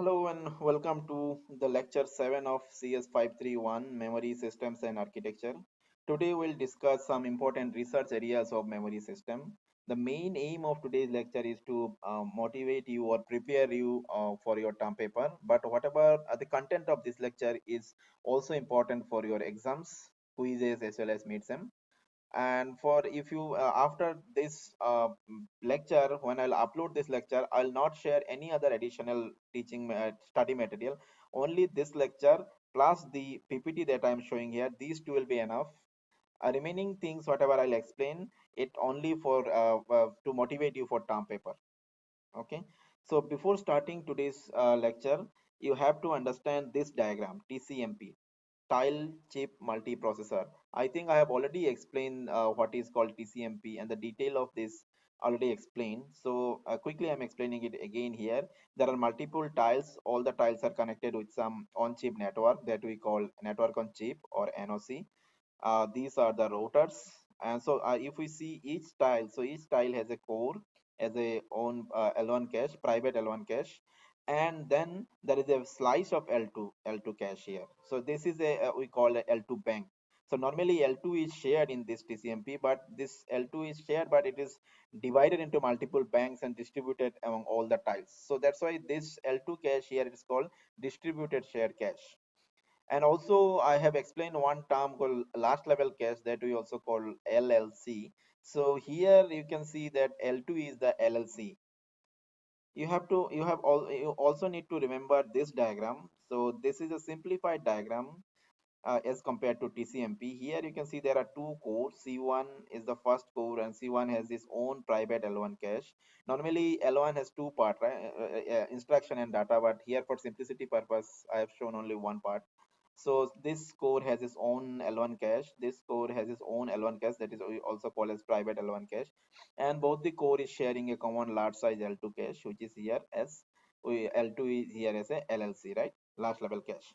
Hello and welcome to the lecture 7 of CS 531 Memory Systems and Architecture. Today we'll discuss some important research areas of memory system. The main aim of today's lecture is to motivate you or prepare you for your term paper. But whatever the content of this lecture is also important for your exams, quizzes as well as midterm. And for if you after this lecture, when I'll upload this lecture, I'll not share any other additional study material. Only this lecture plus the PPT that I'm showing here, these two will be enough. Remaining things whatever I'll explain it only for to motivate you for term paper. Okay, so before starting today's lecture, you have to understand this diagram, TCMP, tile chip multiprocessor. I think I have already explained what is called TCMP and the detail of this already explained. So quickly I'm explaining it again here. There are multiple tiles. All the tiles are connected with some on-chip network that we call network on chip or NOC. These are the routers. And so if we see each tile, so each tile has a core as a own L1 cache, private L1 cache, and then there is a slice of L2 cache here. So this is a we call a L2 bank. So normally L2 is shared in this TCMP, but this L2 is shared, but it is divided into multiple banks and distributed among all the tiles. So that's why this L2 cache here is called distributed shared cache. And also I have explained one term called last level cache that we also call LLC. So here you can see that L2 is the LLC. You also need to remember this diagram. So this is a simplified diagram as compared to TCMP. Here you can see there are two cores. C1 is the first core and C1 has its own private L1 cache. Normally L1 has two part, right? Instruction and data, but here for simplicity purpose I have shown only one part. So this core has its own L1 cache. This core has its own L1 cache, that is also called as private L1 cache. And both the core is sharing a common large size L2 cache, which is here as L2 is here as a LLC, right? Large level cache.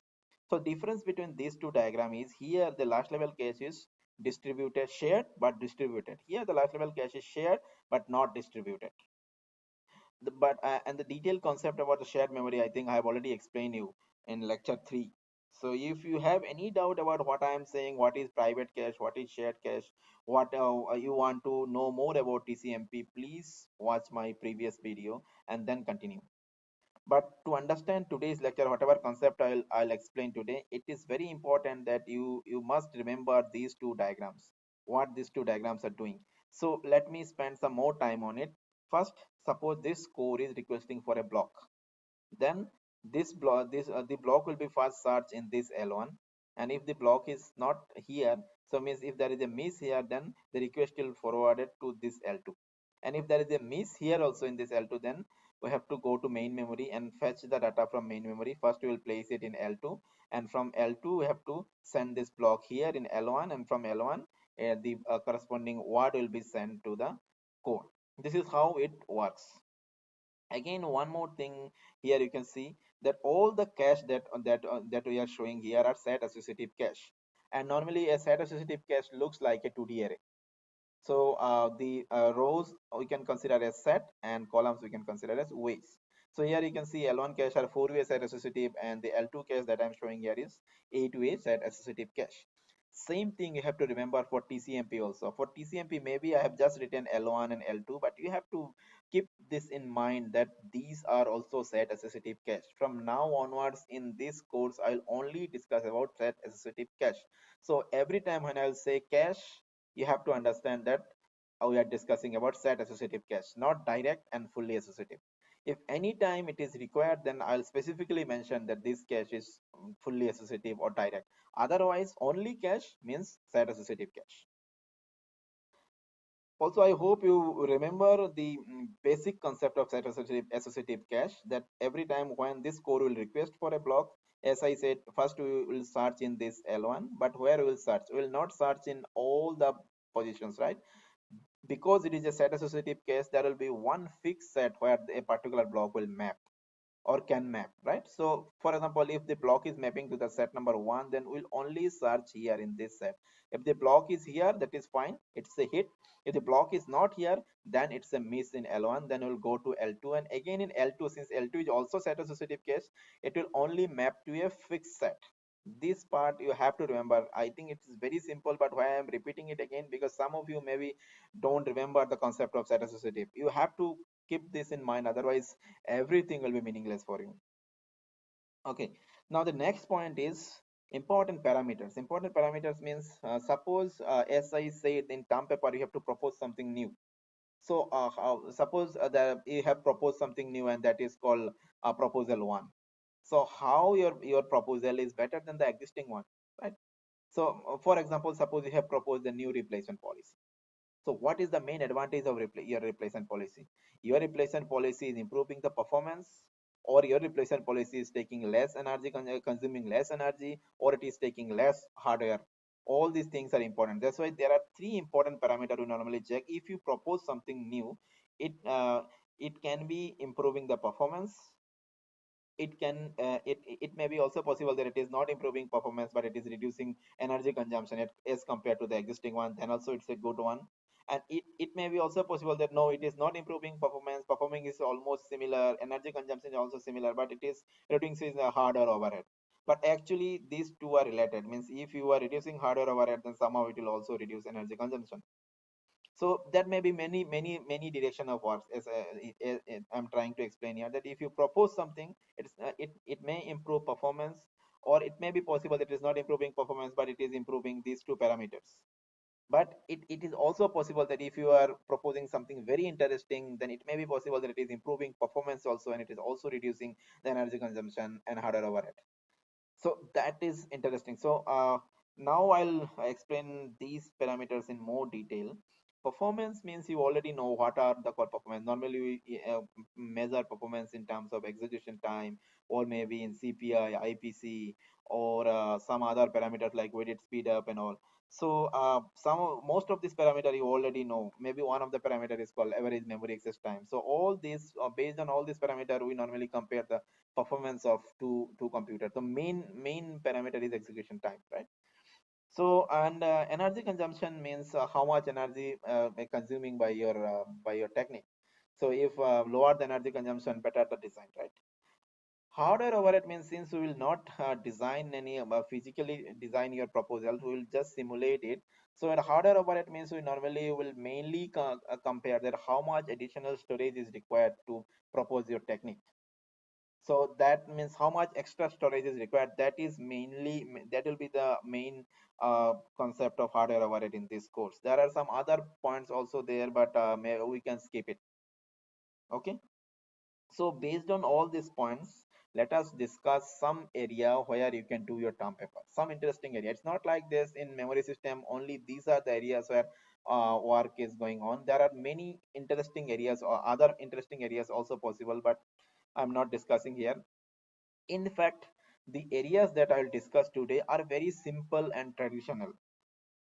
So difference between these two diagram is here the last level cache is distributed, shared but distributed. Here the last level cache is shared but not distributed. And the detailed concept about the shared memory, I think I have already explained you in lecture 3. So if you have any doubt about what I am saying, what is private cache, what is shared cache, what you want to know more about TCMP, please watch my previous video and then continue. But to understand today's lecture, whatever concept I'll explain today, it is very important that you must remember these two diagrams, what these two diagrams are doing. So let me spend some more time on it. First, suppose this core is requesting for a block. Then the block will be first searched in this L1, and if the block is not here, so means if there is a miss here, then the request will forwarded to this L2. And if there is a miss here also in this L2, then we have to go to main memory and fetch the data from main memory. First we will place it in L2, and from L2 we have to send this block here in L1, and from L1 the corresponding word will be sent to the core. This is how it works. Again, one more thing, here you can see that all the cache that we are showing here are set associative cache, and normally a set associative cache looks like a 2D array. So the rows we can consider as set and columns we can consider as ways. So here you can see L1 cache are 4-way set associative, and the L2 cache that I'm showing here is 8-way set associative cache. Same thing you have to remember for TCMP also. For TCMP, maybe I have just written L1 and L2, but you have to keep this in mind that these are also set associative cache. From now onwards in this course, I'll only discuss about set associative cache. So every time when I'll say cache, you have to understand that we are discussing about set associative cache, not direct and fully associative. If any time it is required, then I'll specifically mention that this cache is fully associative or direct. Otherwise, only cache means set associative cache. Also, I hope you remember the basic concept of set associative cache, that every time when this core will request for a block, as I said, first we will search in this L1, but where we will search? We will not search in all the positions, right? Because it is a set associative case, there will be one fixed set where a particular block will map. or can map, right? So for example, if the block is mapping to the set number 1, then we'll only search here in this set. If the block is here, that is fine, it's a hit. If the block is not here, then it's a miss in L1. Then we'll go to L2, and again in L2, since L2 is also set associative cache, it will only map to a fixed set. This part you have to remember. I think it's very simple, but why I'm repeating it again, because some of you maybe don't remember the concept of set associative. You have to keep this in mind, otherwise everything will be meaningless for you. Okay, now the next point is important parameters. Important parameters means, suppose, as I said, in term paper you have to propose something new. So suppose that you have proposed something new, and that is called proposal 1. So how your proposal is better than the existing one, right? So for example, suppose you have proposed a new replacement policy. So what is the main advantage of your replacement policy? Your replacement policy is improving the performance, or your replacement policy is taking less energy, consuming less energy, or it is taking less hardware. All these things are important. That's why there are three important parameters we normally check. If you propose something new, it can be improving the performance. It may be also possible that it is not improving performance, but it is reducing energy consumption as compared to the existing one. Then also it's a good one. And it may be also possible that no, it is not improving performance, performing is almost similar, energy consumption is also similar, but it is reducing the hardware overhead. But actually these two are related. Means if you are reducing hardware overhead, then somehow it will also reduce energy consumption. So there may be many direction of works, as I'm trying to explain here, that if you propose something, it may improve performance, or it may be possible that it is not improving performance, but it is improving these two parameters. But it is also possible that if you are proposing something very interesting, then it may be possible that it is improving performance also, and it is also reducing the energy consumption and hardware overhead. So that is interesting. So now I'll explain these parameters in more detail. Performance means you already know what are the core performance. Normally we measure performance in terms of execution time, or maybe in CPI, IPC, or some other parameters like weighted speed up and all. So most of this parameter you already know. Maybe one of the parameter is called average memory access time. So all this, based on all these parameter, we normally compare the performance of two computers. The main parameter is execution time, right? So, and energy consumption means how much energy consuming by your technique. So if lower the energy consumption, better the design, right? Hardware overhead means, since we will not design any physically design your proposal, we will just simulate it. So at hardware overhead means we normally will mainly compare that how much additional storage is required to propose your technique. So that means how much extra storage is required. That is mainly, that will be the main concept of hardware overhead in this course. There are some other points also there, but we can skip it. Okay, so based on all these points, let us discuss some area where you can do your term paper, some interesting area. It's not like this in memory system only, these are the areas where work is going on. There are many interesting areas or other interesting areas also possible, but I'm not discussing here. In fact, the areas that I'll discuss today are very simple and traditional.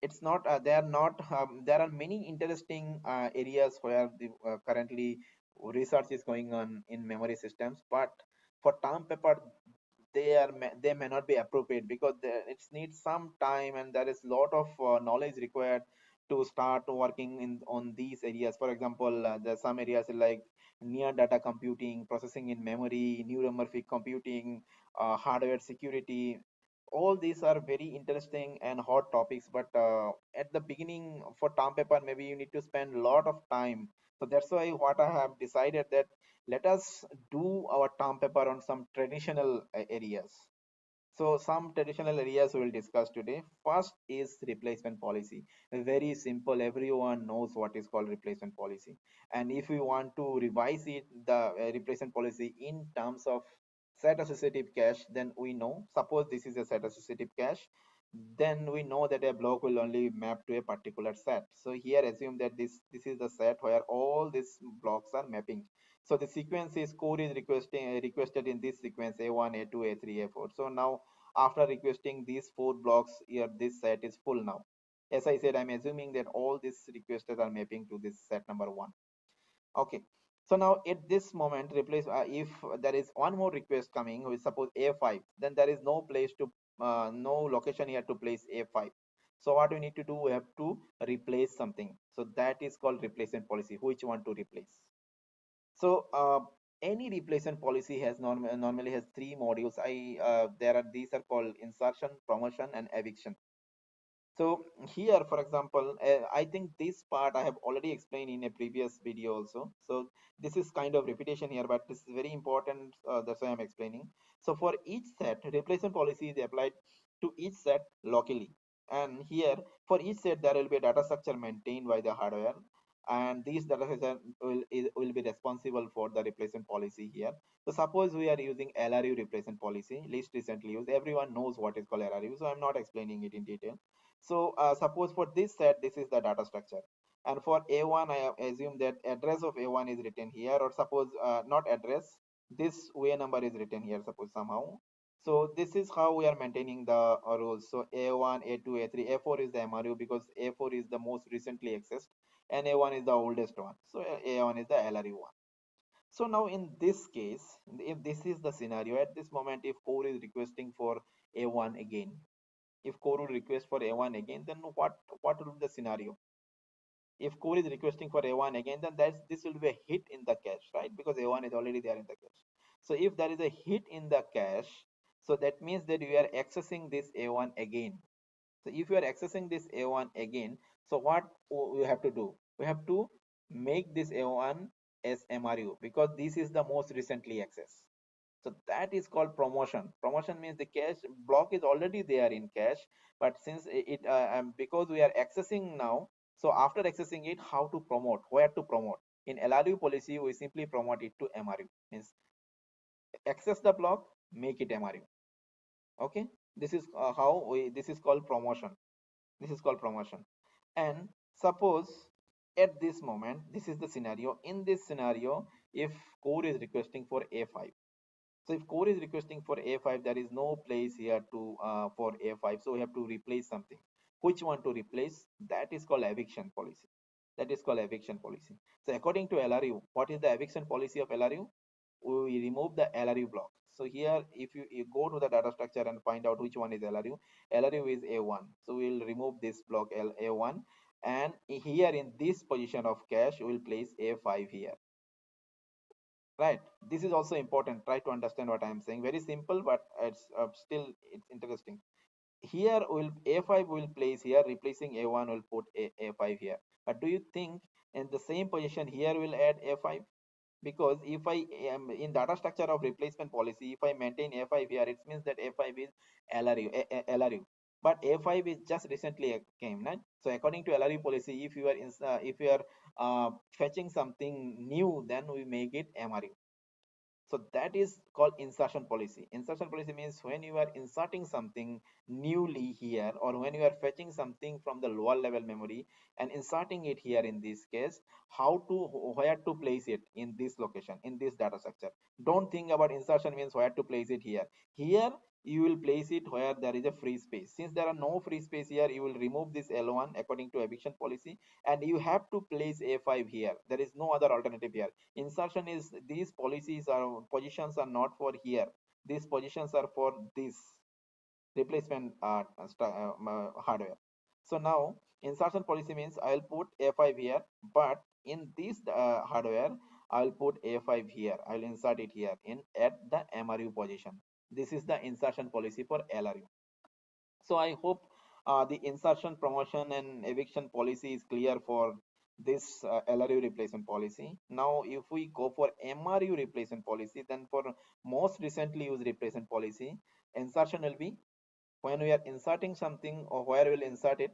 It's not, they are not, there are many interesting areas where the currently research is going on in memory systems, but for term paper, they may not be appropriate, because it needs some time, and there is lot of knowledge required to start working in on these areas. For example, there are some areas like near data computing, processing in memory, neuromorphic computing, hardware security. All these are very interesting and hot topics, but at the beginning for term paper, maybe you need to spend a lot of time. So that's why what I have decided, that let us do our term paper on some traditional areas. So some traditional areas we will discuss today. First is replacement policy. Very simple. Everyone knows what is called replacement policy. And if we want to revise it, the replacement policy in terms of set associative cache, then we know. Suppose this is a set associative cache, then we know that a block will only map to a particular set. So here assume that this is the set where all these blocks are mapping. So the sequence is core is requested in this sequence A1, A2, A3, A4. So now after requesting these four blocks here, this set is full now. As I said, I'm assuming that all these requests are mapping to this set number 1. Okay, So now at this moment, replace if there is one more request coming, we suppose A5, then there is no place to no location here to place A5. So what we need to do, we have to replace something. So that is called replacement policy. Which one to replace? So any replacement policy has normally has three modules. There are these are called insertion, promotion, and eviction. So here, for example, I think this part I have already explained in a previous video also. So this is kind of repetition here, but this is very important. That's why I'm explaining. So for each set, replacement policy is applied to each set locally. And here, for each set, there will be a data structure maintained by the hardware. And these data structure will be responsible for the replacement policy here. So suppose we are using LRU replacement policy, least recently used. Everyone knows what is called LRU, so I'm not explaining it in detail. So suppose for this set, this is the data structure. And for A1, I assume that address of A1 is written here, or suppose not address, this way number is written here, suppose somehow. So this is how we are maintaining the rules. So A1, A2, A3, A4 is the MRU because A4 is the most recently accessed and A1 is the oldest one. So A1 is the LRU one. So now in this case, if this is the scenario, at this moment, if core is requesting for A1 again, if core would request for A1 again, then what will be the scenario? If core is requesting for A1 again, then this will be a hit in the cache, right? Because A1 is already there in the cache. So if there is a hit in the cache, so that means that we are accessing this A1 again. So if you are accessing this A1 again, so what we have to do? We have to make this A1 as MRU because this is the most recently accessed. So that is called promotion. Promotion means the cache block is already there in cache, but since because we are accessing now, so after accessing it, how to promote, where to promote? In LRU policy, we simply promote it to MRU. Means access the block, make it MRU. Okay, this is how we. This is called promotion. This is called promotion. And suppose at this moment, this is the scenario. In this scenario, if core is requesting for A5, so if core is requesting for A5, there is no place here to for A5. So we have to replace something. Which one to replace? That is called eviction policy. That is called eviction policy. So according to LRU, what is the eviction policy of LRU? We remove the LRU block. So here, if you go to the data structure and find out which one is LRU, LRU is A1. So we'll remove this block A1, and here in this position of cache, we will place A5 here. Right, this is also important. Try to understand what I am saying. Very simple, but it's still it's interesting. Here will A5 will place here, replacing A1 will put A5 here. But do you think in the same position here will add A5? Because if I am in data structure of replacement policy, if I maintain A5 here, it means that A5 is LRU, LRU. But A5 is just recently came, right? So according to LRU policy, if you are fetching something new, then we make it MRU. So that is called insertion policy. Insertion policy means when you are inserting something newly here, or when you are fetching something from the lower level memory and inserting it here in this case, how to where to place it in this location, in this data structure. Don't think about insertion means where to place it here. Here you will place it where there is a free space. Since there are no free space here, you will remove this L1 according to eviction policy, and you have to place A5 here. There is no other alternative here. Insertion is these policies are positions are not for here. These positions are for this replacement hardware. So now insertion policy means I'll put A5 here, but in this hardware I'll put A5 here. I'll insert it here in at the MRU position. This is the insertion policy for LRU. So I hope the insertion, promotion, and eviction policy is clear for this LRU replacement policy. Now, if we go for MRU replacement policy, then for most recently used replacement policy, insertion will be when we are inserting something or where we'll insert it,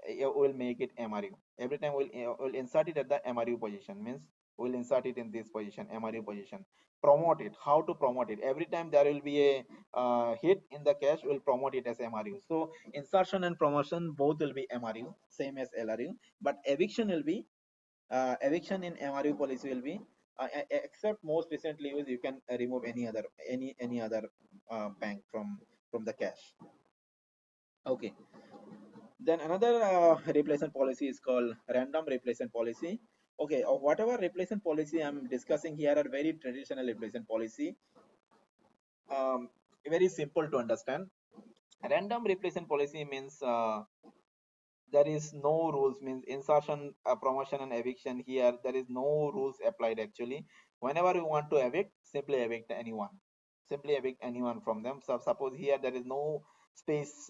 we'll make it MRU. Every time we'll insert it at the MRU position, means we'll insert it in this position, MRU position. Promote it. How to promote it? Every time there will be a hit in the cache, we'll promote it as MRU. So insertion and promotion both will be MRU, same as LRU. But eviction will be eviction in MRU policy will be except most recently used. You can remove any other bank from the cache. Okay. Then another replacement policy is called random replacement policy. Okay, whatever replacement policy I'm discussing here are very traditional replacement policy. Um, Very simple to understand. Random replacement policy means there is no rules, means insertion, promotion and eviction. Here there is no rules applied actually. Whenever you want to evict, simply evict anyone, simply evict anyone from them. So suppose here there is no space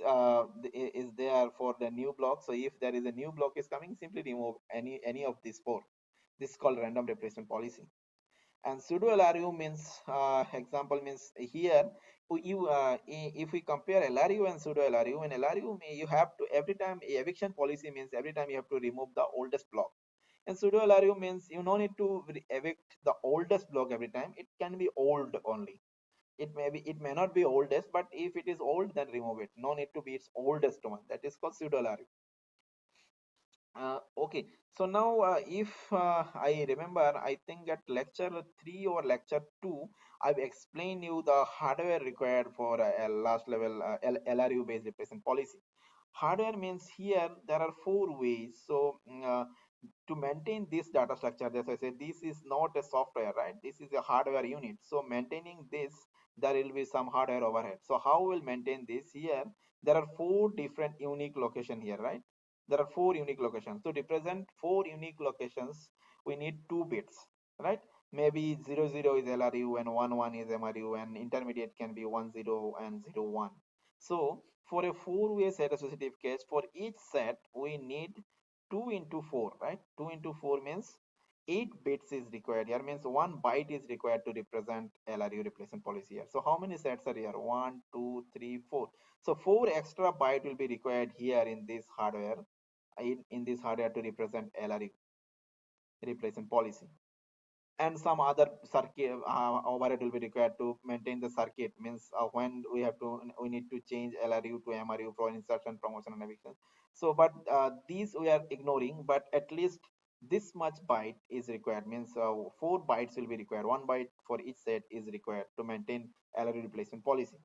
is there for the new block, so if there is a new block is coming, simply remove any of these four. This is called random replacement policy. And pseudo LRU means, example means here, if we compare LRU and pseudo LRU, in LRU you have to, every time eviction policy means every time you have to remove the oldest block. And pseudo LRU means you no need to evict the oldest block every time. It can be old only. It may not be oldest, but if it is old, then remove it. No need to be its oldest one. That is called pseudo LRU. Okay, so now if I remember, I think at lecture 3 or lecture 2, I've explained you the hardware required for a last level LRU based replacement policy. Hardware means here there are four ways. So to maintain this data structure, as I said, this is not a software, right? This is a hardware unit. So maintaining this, there will be some hardware overhead. So how we'll maintain this here? There are four different unique location here, right? There are four unique locations. To represent four unique locations, we need 2 bits, right? Maybe 00 is LRU and 11 is MRU, and intermediate can be 10 and 01. So for a four-way set associative case, for each set, we need 2 into 4, right? 2 into 4 means 8 bits is required here, means 1 byte is required to represent LRU replacement policy here. So how many sets are here? 1, 2, 3, 4. So 4 extra byte will be required here in this hardware, in this hardware to represent LRU replacement policy. And some other circuit overhead will be required to maintain the circuit, means when we need to change LRU to MRU for insertion, promotion and eviction. So but these we are ignoring, but at least this much byte is required, means 4 bytes will be required. 1 byte for each set is required to maintain LRU replacement policy.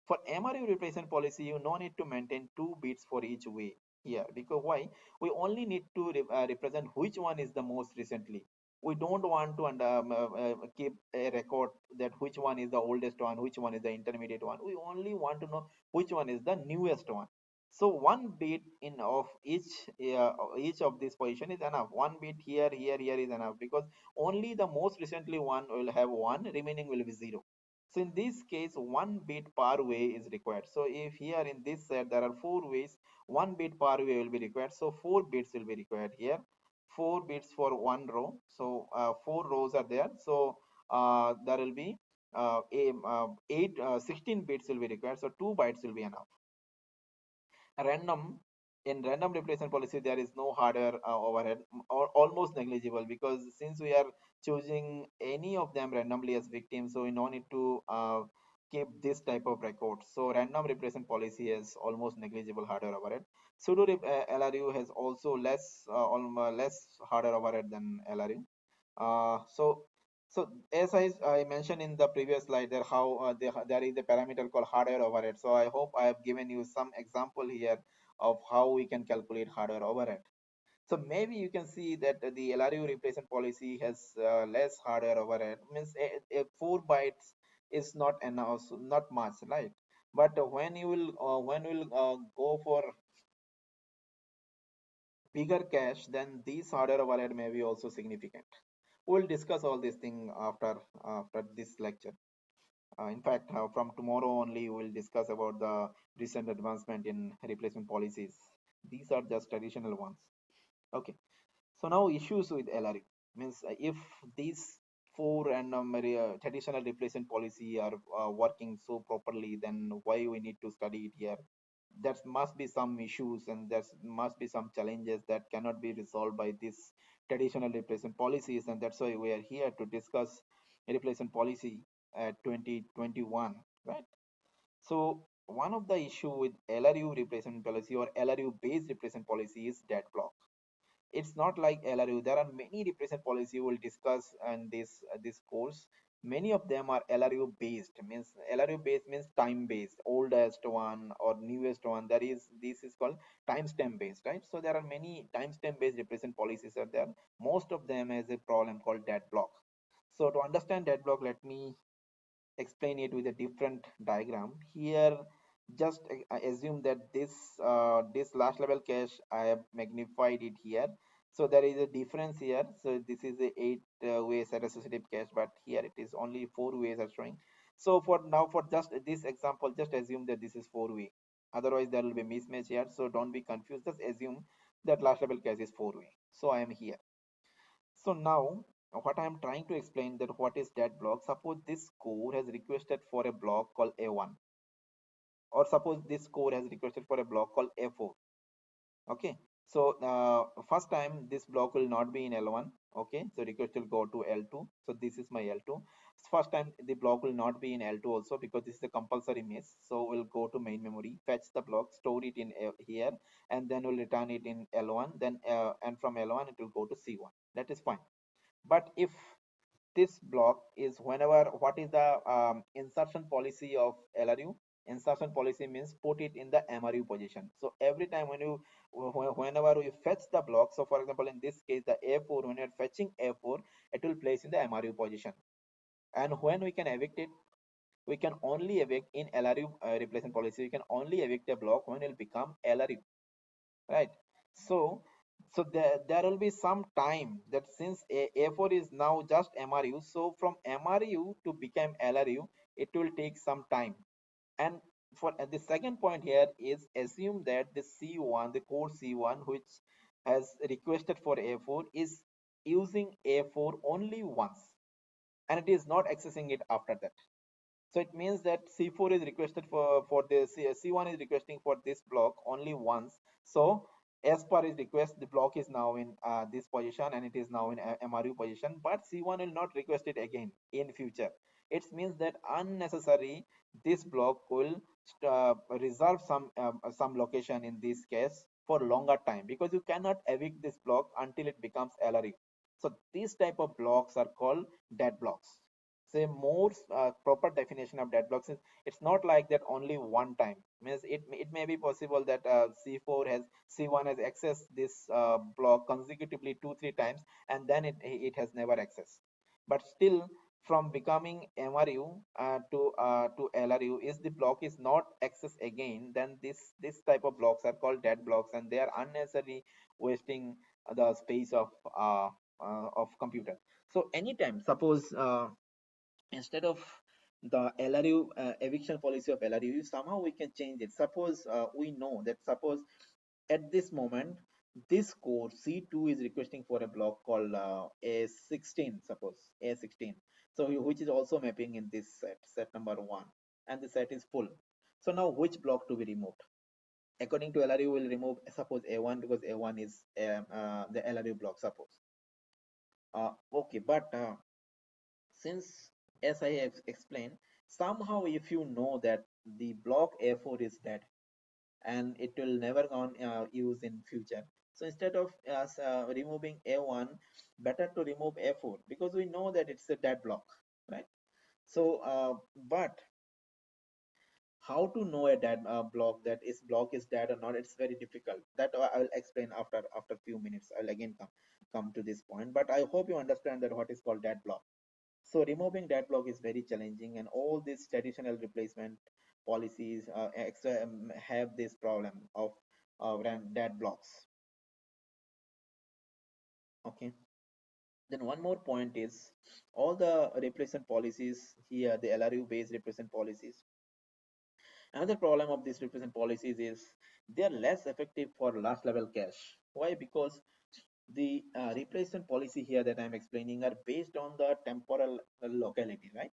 For MRU replacement policy, you no need to maintain 2 bits for each way here, because why? We only need to represent which one is the most recently. We don't want to keep a record that which one is the oldest one, which one is the intermediate one. We only want to know which one is the newest one. So 1 bit in of each of this position is enough. 1 bit here, here is enough, because only the most recently one will have one, remaining will be zero. So in this case, 1 bit per way is required. So if here in this set there are four ways, 1 bit per way will be required. So 4 bits will be required here. 4 bits for one row. So 4 rows are there. So there will be 16 bits will be required. So 2 bytes will be enough. Random In random replacement policy, there is no hardware overhead, or almost negligible, because since we are choosing any of them randomly as victims, so we no need to keep this type of records. So random replacement policy has almost negligible hardware overhead. LRU has also less hardware overhead than LRU. So as I mentioned in the previous slide, there how there is a parameter called hardware overhead. So I hope I have given you some example here of how we can calculate hardware overhead. So maybe you can see that the LRU replacement policy has less hardware overhead. Means a 4 bytes is not enough, so not much, right? But when you will go for bigger cache, then these hardware overhead may be also significant. We'll discuss all these things after this lecture. In fact, from tomorrow only, we'll discuss about the recent advancement in replacement policies. These are just traditional ones. Okay. So now issues with LRU means, if these four random traditional replacement policy are working so properly, then why we need to study it here? There must be some issues, and there must be some challenges that cannot be resolved by this traditional replacement policies, and that's why we are here to discuss replacement policy at 2021, right? So one of the issue with LRU replacement policy or LRU based replacement policy is dead block. It's not like LRU. There are many replacement policy we'll discuss in this course. Many of them are LRU based, means LRU based means time based, oldest one or newest one. That is, this is called timestamp based, right? So there are many timestamp based replacement policies are there. Most of them has a problem called dead block. So to understand dead block, let me explain it with a different diagram here. Just assume that this last level cache, I have magnified it here. So there is a difference here. So this is a 8 way set associative cache, but here it is only 4 ways are showing. So for now, for just this example, just assume that this is 4 way. Otherwise there will be mismatch here, so don't be confused. Just assume that last level cache is 4 way. So I am here. So now what I am trying to explain, that what is that block. Suppose this core has requested for a block called A1, or suppose this core has requested for a block called A4. Okay. So first time this block will not be in L1. Okay. So request will go to L2. So this is my L2. First time the block will not be in L2 also, because this is a compulsory miss. So we'll go to main memory, fetch the block, store it in here, and then we'll return it in L1. Then and from L1 it will go to C1. That is fine. But if this block is whenever, what is the insertion policy of LRU? Insertion policy means put it in the MRU position. So every time when you whenever you fetch the block, so for example in this case the A4, when you're fetching A4, it will place in the MRU position. And when we can evict it, we can only evict in LRU replacement policy, we can only evict a block when it will become LRU, right? So there will be some time, that since A4 is now just MRU, so from MRU to become LRU it will take some time. And for the second point here is, assume that the C1, the core C1, which has requested for A4, is using A4 only once, and it is not accessing it after that. So it means that C4 is requested for this, C1 is requesting for this block only once. So as per his request, the block is now in this position, and it is now in MRU position, but C1 will not request it again in future. It means that unnecessary this block will reserve some location in this case for longer time, because you cannot evict this block until it becomes LRE. So these type of blocks are called dead blocks. Say more proper definition of dead blocks is, it's not like that only one time. Means it may be possible that C4 has C1 has accessed this block consecutively 2-3 times, and then it has never accessed. But still, from becoming MRU to LRU, is the block is not accessed again, then this type of blocks are called dead blocks, and they are unnecessarily wasting the space of computer. So anytime, suppose instead of the LRU eviction policy of LRU, somehow we can change it. Suppose we know that, suppose at this moment this core C2 is requesting for a block called A16, suppose A16. So which is also mapping in this set number 1, and the set is full. So now which block to be removed? According to LRU, will remove suppose A1, because A1 is the LRU block, suppose. Okay, but since, as I have explained, somehow if you know that the block A4 is dead and it will never on use in future, so instead of us removing A1, better to remove A4, because we know that it's a dead block, right? So but how to know a dead block, that is block is dead or not, it's very difficult. That I'll explain after few minutes. I'll again come to this point, but I hope you understand that what is called dead block. So removing that block is very challenging, and all these traditional replacement policies have this problem of dead blocks. Okay. Then one more point is, all the replacement policies here, the LRU based replacement policies. Another problem of these replacement policies is they are less effective for last level cache. Why? Because the replacement policy here that I'm explaining are based on the temporal locality, right?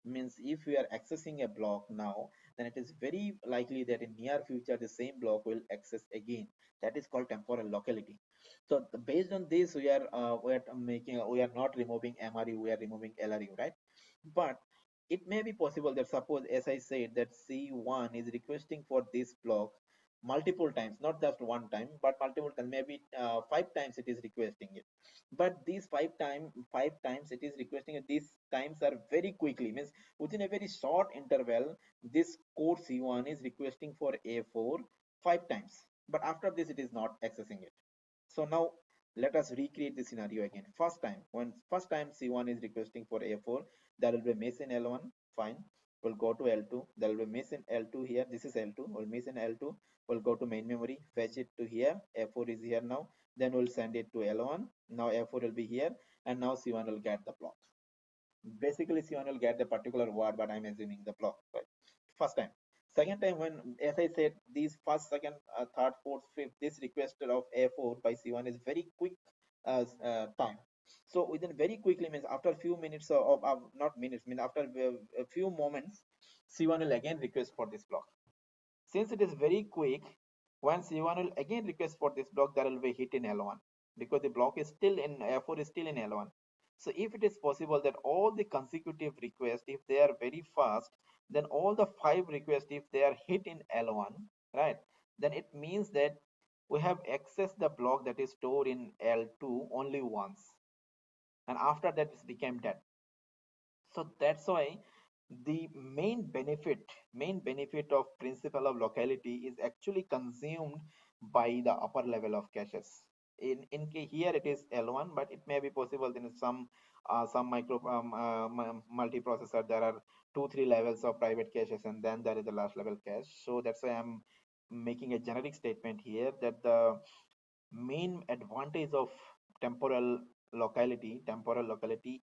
Means if we are accessing a block now, then it is very likely that in near future the same block will access again. That is called temporal locality. So based on this, we are not removing MRU, we are removing LRU, right? But it may be possible that, suppose as I said, that C1 is requesting for this block multiple times, not just one time, but multiple times, maybe 5 times it is requesting it. But these 5 times it is requesting it, these times are very quickly, means within a very short interval, this core C1 is requesting for A4 5 times, but after this it is not accessing it. So now let us recreate the scenario again. First time, when first time C1 is requesting for A4, there will be miss in L1, fine. We'll go to L2, there will be miss in L2 here. This is L2, we'll miss in L2. We'll go to main memory, fetch it to here. A4 is here now. Then we'll send it to L1. Now A4 will be here, and now C1 will get the block. Basically, C1 will get the particular word, but I'm assuming the block, right? First time. Second time, when, as I said, these first, second, third, fourth, fifth, this request of A4 by C1 is very quick time. So within very quickly, means after a few minutes of not minutes, mean after a few moments, C1 will again request for this block. Since it is very quick, when C1 will again request for this block, there will be hit in L1 because the block is still in F4 is still in L1. So if it is possible that all the consecutive requests, if they are very fast, then all the 5 requests, if they are hit in L1, right, then it means that we have accessed the block that is stored in L2 only once, and after that it became dead. So that's why the main benefit of principle of locality is actually consumed by the upper level of caches. Here it is L1, but it may be possible in some micro multiprocessor there are 2 3 levels of private caches, and then there is the last level cache. So that's why I'm making a generic statement here that the main advantage of temporal locality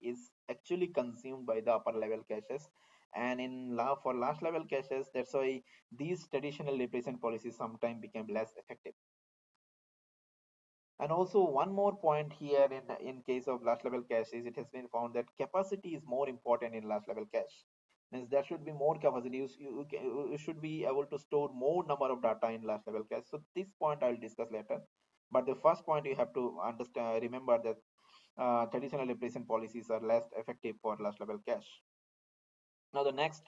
is actually consumed by the upper level caches, and for last level caches, that's why these traditional replacement policies sometimes became less effective. And also one more point here, in case of last level caches, it has been found that capacity is more important in last level cache. Means there should be more capacity. You should be able to store more number of data in last level cache. So this point I will discuss later. But the first point you have to understand, remember that traditional replacement policies are less effective for last level cache. Now the next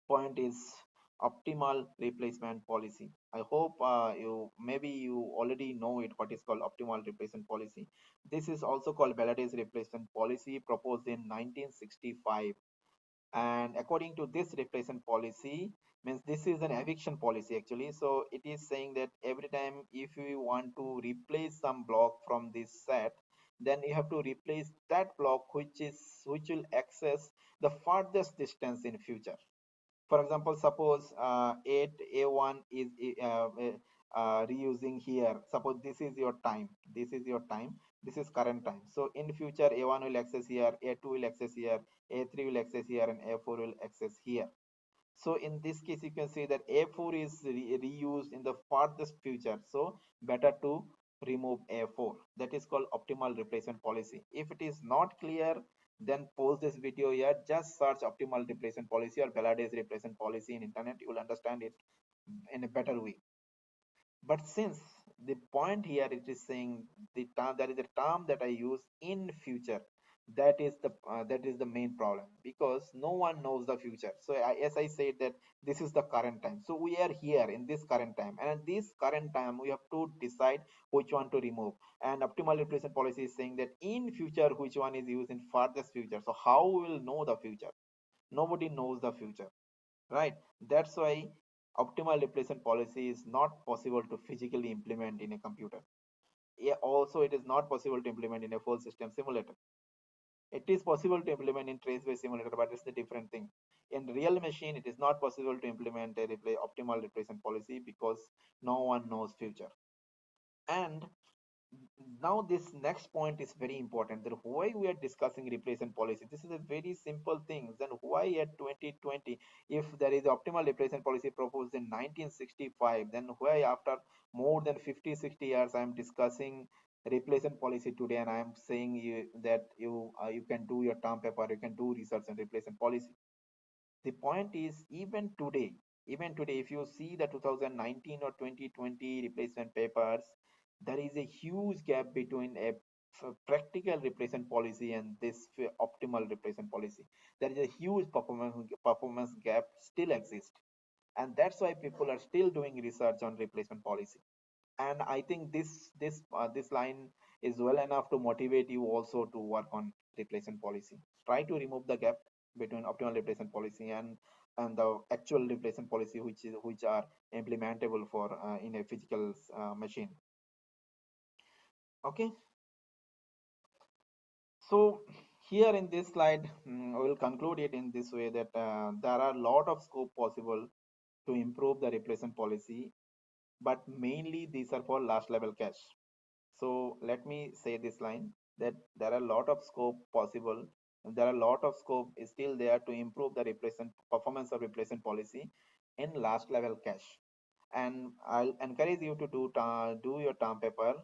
point is optimal replacement policy. I hope you already know it, what is called optimal replacement policy. This is also called Ballard's replacement policy, proposed in 1965. And according to this replacement policy, means this is an eviction policy actually. So it is saying that every time if you want to replace some block from this set, then you have to replace that block which will access the farthest distance in future. For example, suppose 8 A1 is reusing here. Suppose this is your time, this is current time. So in future, A1 will access here, A2 will access here, A3 will access here, and A4 will access here. So in this case, you can see that A4 is reused in the farthest future. So better to remove A4. That is called optimal replacement policy. If it is not clear, then pause this video here. Just search optimal replacement policy or Ballard's replacement policy in internet. You will understand it in a better way. But since the point here it is saying the term, there is a term that I use in future, that is the main problem, because no one knows the future. So as I said that this is the current time, so we are here in this current time, and this current time we have to decide which one to remove. And optimal replacement policy is saying that in future which one is used in farthest future. So how we will know the future? Nobody knows the future, right? That's why optimal replacement policy is not possible to physically implement in a computer. Yeah, also it is not possible to implement in a full system simulator. It is possible to implement in trace-based simulator, but it's a different thing. In real machine, it is not possible to implement a optimal replacement policy because no one knows future. And now this next point is very important, that why we are discussing replacement policy. This is a very simple thing. Then why at 2020, if there is optimal replacement policy proposed in 1965, then why after more than 50 60 years I am discussing replacement policy today, and I am saying you that you can do your term paper, you can do research and replacement policy. The point is, even today, if you see the 2019 or 2020 replacement papers, there is a huge gap between a practical replacement policy and this optimal replacement policy. There is a huge performance gap still exists. and that's why people are still doing research on replacement policy. And I think this line is well enough to motivate you also to work on replacement policy. Try to remove the gap between optimal replacement policy and the actual replacement policy, which are implementable for in a physical machine. Okay, so here in this slide, I will conclude it in this way that there are a lot of scope possible to improve the replacement policy, but mainly these are for last level cache. So let me say this line that there are a lot of scope possible. And there are a lot of scope is still there to improve the replacement performance of replacement policy in last level cache. And I'll encourage you to do your term paper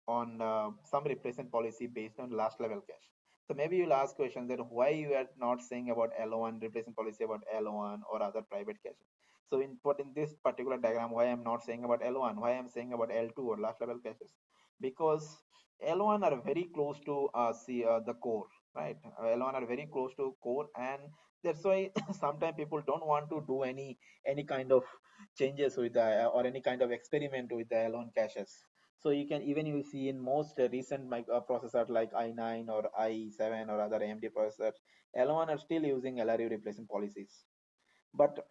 on some replacement policy based on last level cache. So maybe you'll ask questions that why you are not saying about L1 replacement policy about L1 or other private caches. So in this particular diagram, why I'm not saying about L1, why I'm saying about L2 or last level caches, because L1 are very close to the core, right? L1 are very close to core, and that's why sometimes people don't want to do any kind of changes with the or any kind of experiment with the L1 caches. So you can even you see in most recent processors like i9 or i7 or other AMD processors, L1 are still using LRU replacement policies. But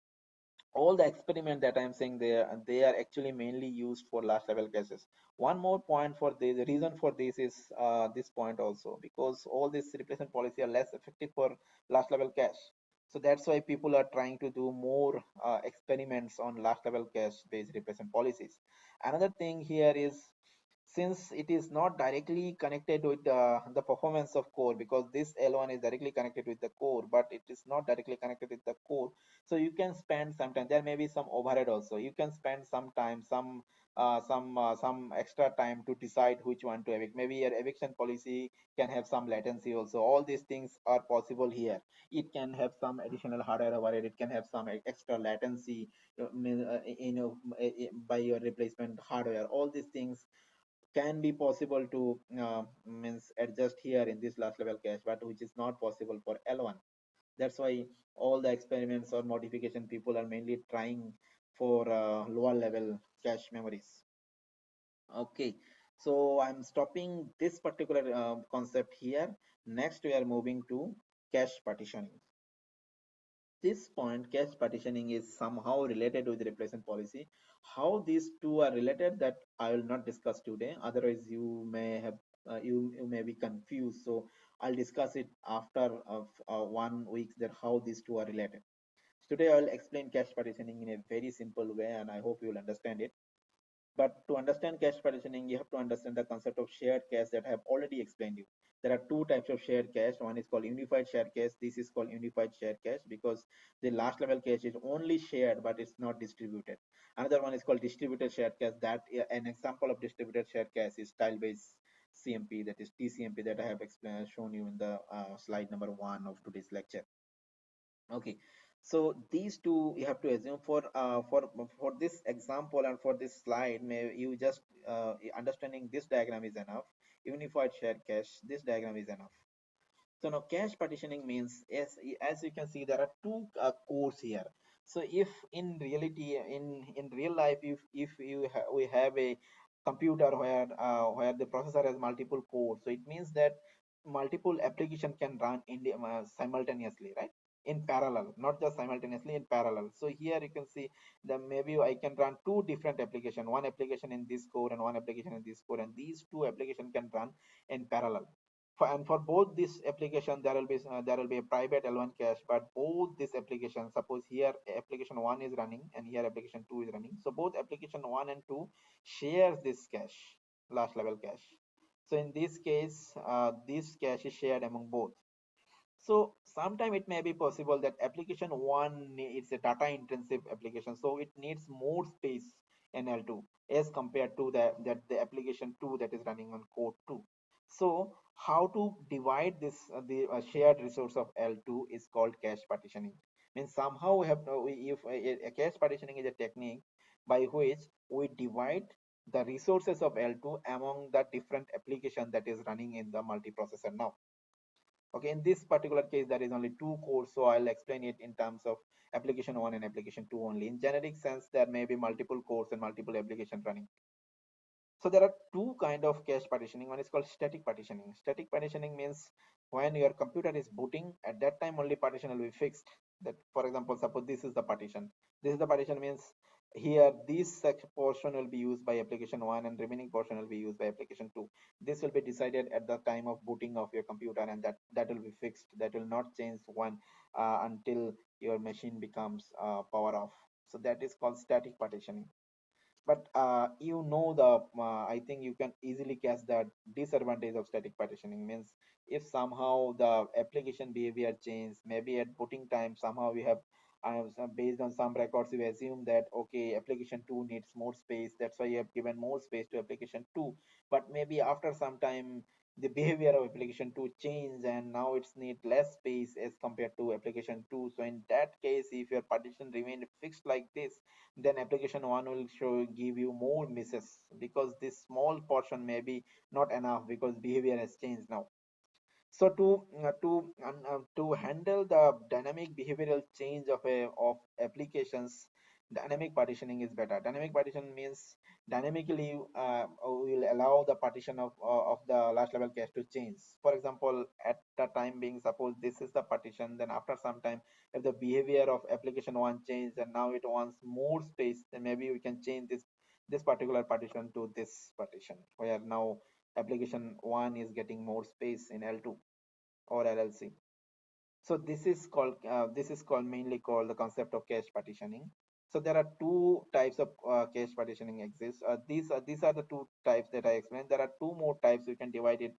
all the experiment that I'm saying they are actually mainly used for last level caches. One more point for this, the reason for this is this point also, because all this replacement policy are less effective for last level cache. So that's why people are trying to do more experiments on last level cache based replacement policies. Another thing here is, since it is not directly connected with the performance of core, because this L1 is directly connected with the core, but it is not directly connected with the core. So you can spend some time, there may be some overhead also, you can spend some time, some extra time to decide which one to evict. Maybe your eviction policy can have some latency also. All these things are possible here. It can have some additional hardware overhead, it can have some extra latency by your replacement hardware. All these things can be possible to means adjust here in this last level cache, but which is not possible for L1. That's why all the experiments or modification people are mainly trying for lower level cache memories. Okay, so I'm stopping this particular concept here. Next, we are moving to cache partitioning. This point, cache partitioning is somehow related with the replacement policy. How these two are related, that I will not discuss today. Otherwise, you may have you may be confused. So I'll discuss it after of 1 week that how these two are related. Today I will explain cache partitioning in a very simple way, and I hope you will understand it. But to understand cache partitioning, you have to understand the concept of shared cache that I have already explained you. There are two types of shared cache. One is called unified shared cache. This is called unified shared cache because the last level cache is only shared, but it's not distributed. Another one is called distributed shared cache. That an example of distributed shared cache is tile-based CMP, that is TCMP, that I have explained, shown you in the slide number 1 of today's lecture. Okay, so these two you have to assume for this example and for this slide, may you just understanding this diagram is enough. Unified shared cache, this diagram is enough. So now cache partitioning means, as you can see, there are two cores here. So if in reality, in real life, if we have a computer where the processor has multiple cores, so it means that multiple application can run simultaneously, right? In parallel, not just simultaneously, in parallel. So here you can see that maybe I can run two different application, one application in this core and one application in this core, and these two application can run in parallel. And for both this application, there will be a private L1 cache, but both this application, suppose here application 1 is running and here application 2 is running, so both application 1 and 2 shares this cache, last level cache. So in this case, this cache is shared among both. So sometime it may be possible that application 1 it's a data intensive application, so it needs more space in L2 as compared to the application 2 that is running on core 2. So how to divide this the shared resource of L2 is called cache partitioning. Means somehow we have if a cache partitioning is a technique by which we divide the resources of L2 among the different application that is running in the multiprocessor now. Okay, in this particular case, there is only two codes, so I'll explain it in terms of application one and application two only. In generic sense, there may be multiple codes and multiple application running. So there are two kind of cache partitioning. One is called static partitioning. Static partitioning means when your computer is booting, at that time only partition will be fixed. That, for example, suppose this is the partition. This is the partition means here this portion will be used by application one and remaining portion will be used by application two. This will be decided at the time of booting of your computer, and that will be fixed. That will not change one until your machine becomes power off. So that is called static partitioning. But I think you can easily catch the disadvantage of static partitioning means if somehow the application behavior change, maybe at booting time somehow we have based on some records we assume that okay, application 2 needs more space, that's why you have given more space to application 2. But maybe after some time the behavior of application 2 change and now it's need less space as compared to application 2. So in that case, if your partition remain fixed like this, then application one will show give you more misses because this small portion may be not enough because behavior has changed now. So to handle the dynamic behavioral change of applications, dynamic partitioning is better. Dynamic partition means dynamically will allow the partition of the last level cache to change. For example, at the time being, suppose this is the partition, then after some time, if the behavior of application one changed and now it wants more space, then maybe we can change this particular partition to this partition where now application one is getting more space in L2 or LLC. So this is called mainly called the concept of cache partitioning. So there are two types of cache partitioning exists. These are the two types that I explained. There are two more types. You can divide it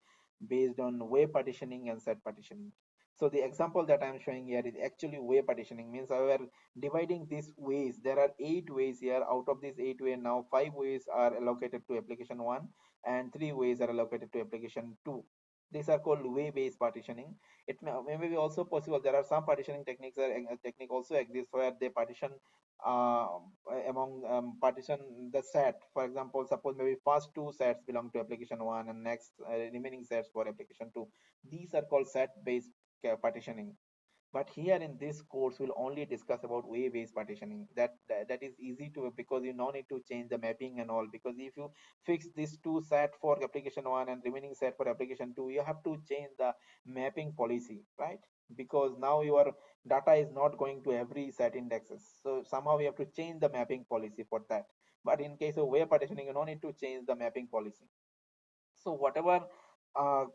based on way partitioning and set partitioning. So the example that I'm showing here is actually way partitioning means we are dividing these ways. There are 8 ways here. Out of these 8 ways, now 5 ways are allocated to application one and 3 ways are allocated to application two. These are called way-based partitioning. It may be also possible. There are some partitioning techniques that technique also exists where they partition uh, among partition the set. For example, suppose maybe first two sets belong to application one and next remaining sets for application two. These are called set-based partitioning. But here in this course we'll only discuss about way-based partitioning. That is easy to because you no need to change the mapping and all, because if you fix this two set for application one and remaining set for application two, you have to change the mapping policy, right? Because now your data is not going to every set indexes, so somehow you have to change the mapping policy for that. But in case of way partitioning, you no need to change the mapping policy. So whatever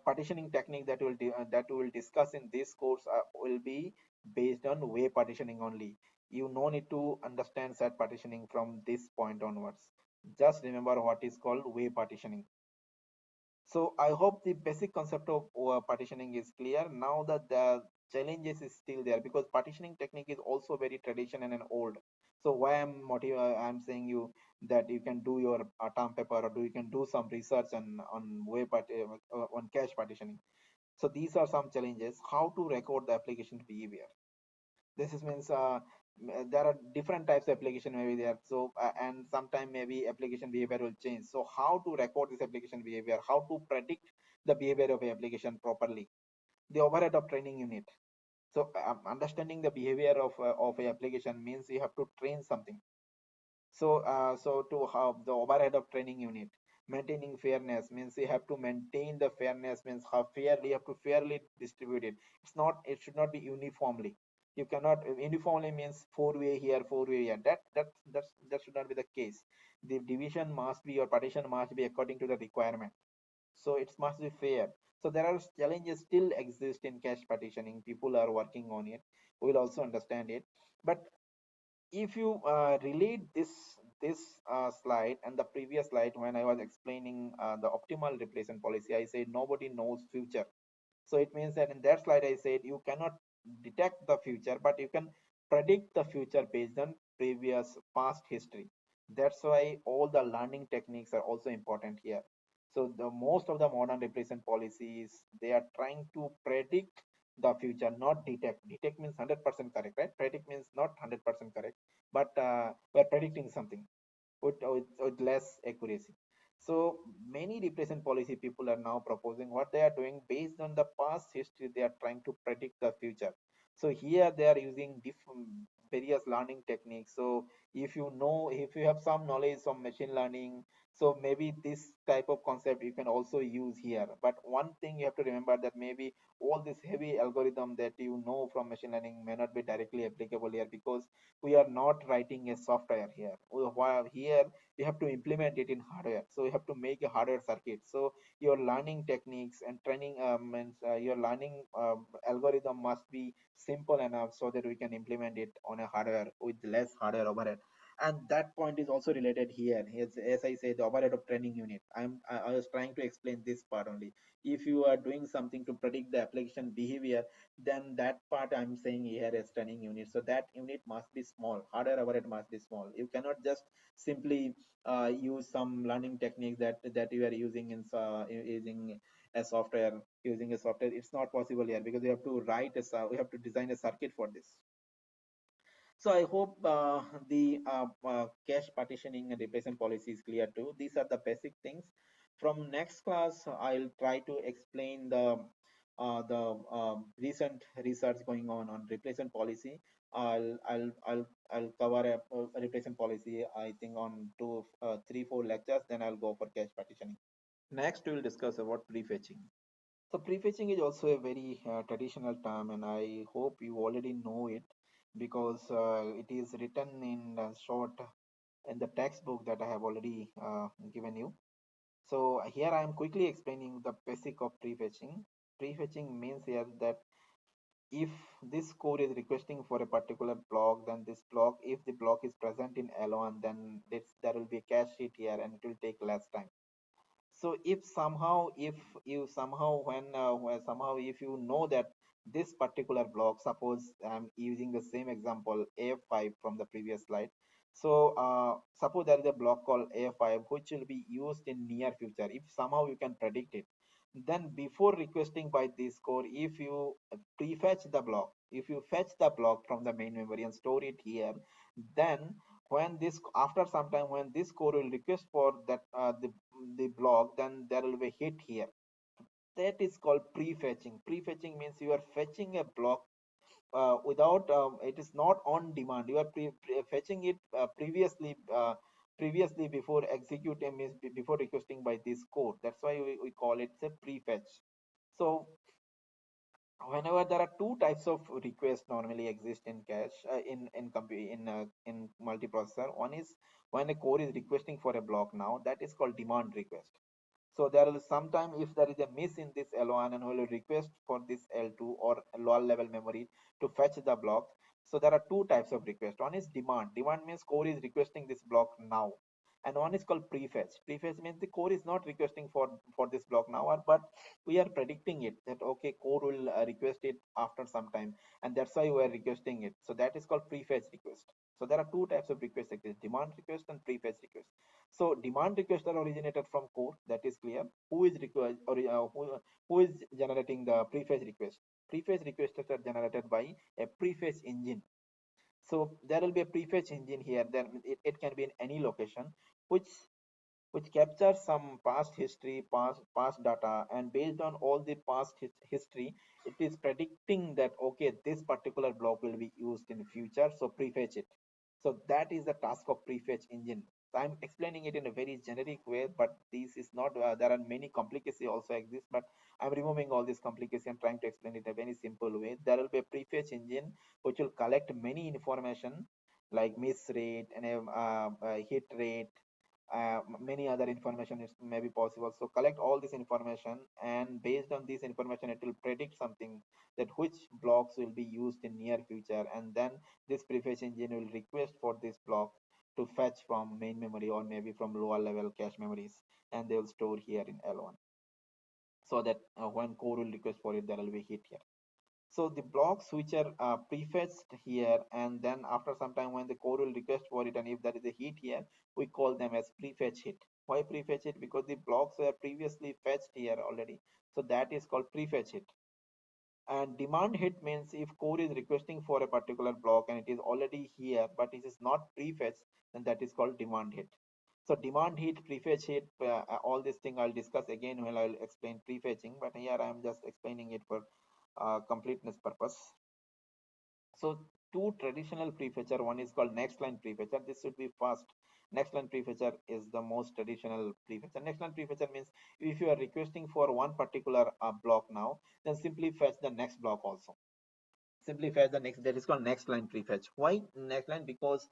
partitioning technique that we will discuss in this course will be based on way partitioning only. You no need to understand set partitioning from this point onwards. Just remember what is called way partitioning. So I hope the basic concept of partitioning is clear. Now that the challenges is still there because partitioning technique is also very traditional and old. So why I'm saying you that you can do your term paper or you can do some research on on cache partitioning. So these are some challenges. How to record the application behavior. This is means there are different types of application maybe there. So and sometime maybe application behavior will change. So how to record this application behavior? How to predict the behavior of a application properly? The overhead of training unit. So understanding the behavior of a application means you have to train something. So to have the overhead of training unit, maintaining fairness means you have to maintain the fairness means how fairly you have to fairly distribute it. It should not be uniformly. You cannot uniformly means four-way here, four-way here. That should not be the case. The division must be or partition must be according to the requirement. So it must be fair. So there are challenges still exist in cache partitioning. People are working on it. We will also understand it. But if you relate this slide and the previous slide when I was explaining the optimal replacement policy, I said nobody knows future. So it means that in that slide I said you cannot detect the future, but you can predict the future based on previous past history. That's why all the learning techniques are also important here. So the most of the modern replacement policies, they are trying to predict the future, not detect. Detect means 100% correct, right? Predict means not 100% correct, but we're predicting something with less accuracy. So many replacement policy people are now proposing what they are doing based on the past history. They are trying to predict the future. So here they are using different various learning techniques. So if you know, if you have some knowledge from machine learning, so maybe this type of concept you can also use here. But one thing you have to remember that maybe all this heavy algorithm that you know from machine learning may not be directly applicable here, because we are not writing a software here. While here you have to implement it in hardware, so you have to make a hardware circuit. So your learning techniques and training and your learning algorithm must be simple enough so that we can implement it on a hardware with less hardware overhead. And that point is also related here. As I said, the overhead of training unit, I was trying to explain this part only. If you are doing something to predict the application behavior, then that part I'm saying here is training unit. So that unit must be small, hardware overhead must be small. You cannot just simply use some learning techniques that you are using in using a software. Using a software, it's not possible here, because you have to we have to design a circuit for this. So I hope the cache partitioning and replacement policy is clear too. These are the basic things. From next class, I'll try to explain the recent research going on replacement policy. I'll cover a replacement policy, I think, on 3 4 lectures. Then I'll go for cache partitioning. Next, we'll discuss about prefetching. So prefetching is also a very traditional term, and I hope you already know it, because it is written in short in the textbook that I have already given you. So here I am quickly explaining the basic of prefetching. Prefetching means here that if this code is requesting for a particular block, then this block, if the block is present in L1, then there will be a cache hit here and it will take less time. So if you somehow when somehow if you know that this particular block, suppose I'm using the same example a5 from the previous slide. So suppose there is a block called a5 which will be used in near future. If somehow you can predict it, then before requesting by this core, if you prefetch the block, if you fetch the block from the main memory and store it here, then when this after some time when this core will request for that the block, then there will be a hit here. That is called prefetching. Prefetching means you are fetching a block without it is not on demand. You are fetching it previously before executing, means before requesting by this code. That's why we call it a prefetch. So whenever there are two types of requests normally exist in cache in multiprocessor. One is when a core is requesting for a block, now that is called demand request. So there will sometime if there is a miss in this L1 and will request for this L2 or lower level memory to fetch the block. So there are two types of request. One is demand. Demand means core is requesting this block now. And one is called prefetch. Prefetch means the core is not requesting for this block now, but we are predicting it that okay, core will request it after some time, and that's why we are requesting it. So that is called prefetch request. So there are two types of requests like this: demand request and prefetch request. So demand requests are originated from core, that is clear. Who is request or who is generating the prefetch request? Prefetch requests are generated by a prefetch engine. So there will be a prefetch engine here. Then it can be in any location, which which captures some past history, past data, and based on all the past history, it is predicting that okay, this particular block will be used in the future. So prefetch it. So that is the task of prefetch engine. So I'm explaining it in a very generic way, but this is not. There are many complications also exist, but I'm removing all this complication and trying to explain it in a very simple way. There will be a prefetch engine which will collect many information like miss rate and hit rate, many other information is maybe possible. So collect all this information, and based on this information it will predict something, that which blocks will be used in near future, and then this prefetch engine will request for this block to fetch from main memory or maybe from lower level cache memories, and they will store here in L1, so that when core will request for it, there will be hit here. So the blocks which are prefetched here, and then after some time when the core will request for it, and if there is a hit here, we call them as prefetch hit. Why prefetch it? Because the blocks were previously fetched here already. So that is called prefetch hit. And demand hit means if core is requesting for a particular block and it is already here, but it is not prefetched, then that is called demand hit. So demand heat, prefetch heat, all this thing I'll discuss again when I'll explain prefetching. But here I'm just explaining it for completeness purpose. So two traditional prefetcher, one is called next line prefetcher. This should be fast. Next line prefetcher is the most traditional prefetcher. Next line prefetcher means if you are requesting for one particular block now, then simply fetch the next block also. Simply fetch the next. That is called next line prefetch. Why next line? Because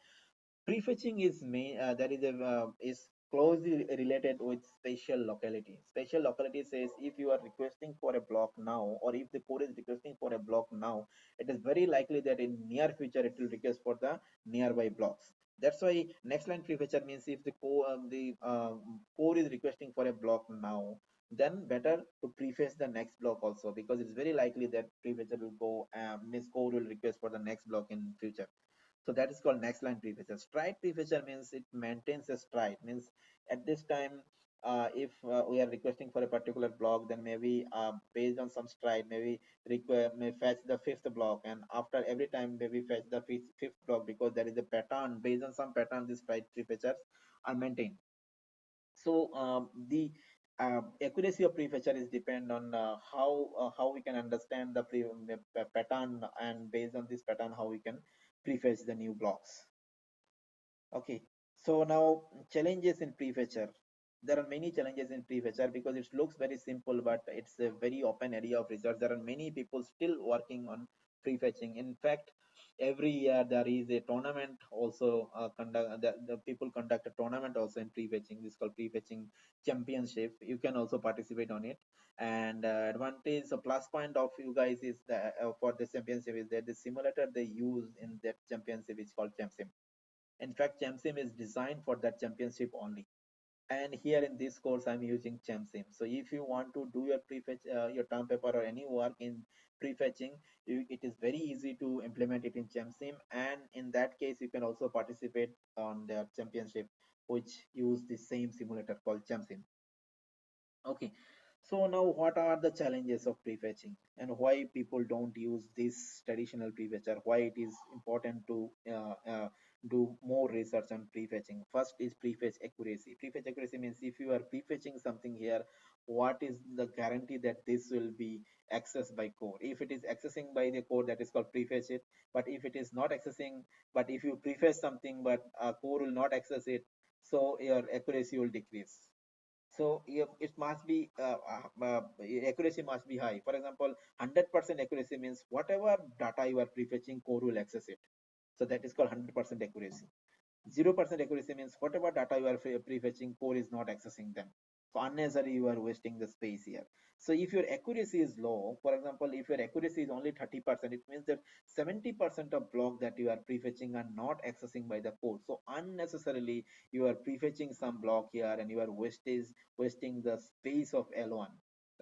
prefetching is main that is a is closely related with spatial locality. Spatial locality says if you are requesting for a block now, or if the code is requesting for a block now, it is very likely that in near future it will request for the nearby blocks. That's why next line prefetcher means if the code is requesting for a block now, then better to prefetch the next block also, because it's very likely that prefetcher will go this code will request for the next block in future. So that is called next line prefetcher. Stride prefetcher means it maintains a stride. Means at this time, if we are requesting for a particular block, then maybe based on some stride, maybe require may fetch the fifth block, and after every time maybe fetch the fifth block, because there is a pattern. Based on some pattern, these stride prefetchers are maintained. So the accuracy of prefetcher is depend on how we can understand the pattern, and based on this pattern how we can prefetch the new blocks. Okay, so now challenges in prefetcher. There are many challenges in prefetcher because it looks very simple, but it's a very open area of research. There are many people still working on prefetching. In fact, every year there is a tournament also conduct. The people conduct a tournament also in prefetching. This is called prefetching championship. You can also participate on it. And advantage, a plus point of you guys is that for the championship is that the simulator they use in that championship is called ChampSim. In fact, ChampSim is designed for that championship only. And here in this course, I'm using ChampSim. So if you want to do your prefetch, your term paper or any work in prefetching, it is very easy to implement it in ChampSim. And in that case, you can also participate on the championship, which use the same simulator called ChampSim. Okay, so now what are the challenges of prefetching and why people don't use this traditional prefetcher? Why it is important to do more research on prefetching? First is prefetch accuracy. Prefetch accuracy means if you are prefetching something here, what is the guarantee that this will be accessed by core? If it is accessing by the core, that is called prefetch it. But if it is not accessing, but if you prefetch something but core will not access it, so your accuracy will decrease. So it must be accuracy must be high. For example, 100% accuracy means whatever data you are prefetching, core will access it. So that is called 100% accuracy. 0% accuracy means whatever data you are prefetching, core is not accessing them. So unnecessarily you are wasting the space here. So if your accuracy is low, for example, if your accuracy is only 30%, it means that 70% of block that you are prefetching are not accessing by the core. So unnecessarily you are prefetching some block here and you are wasting the space of L1,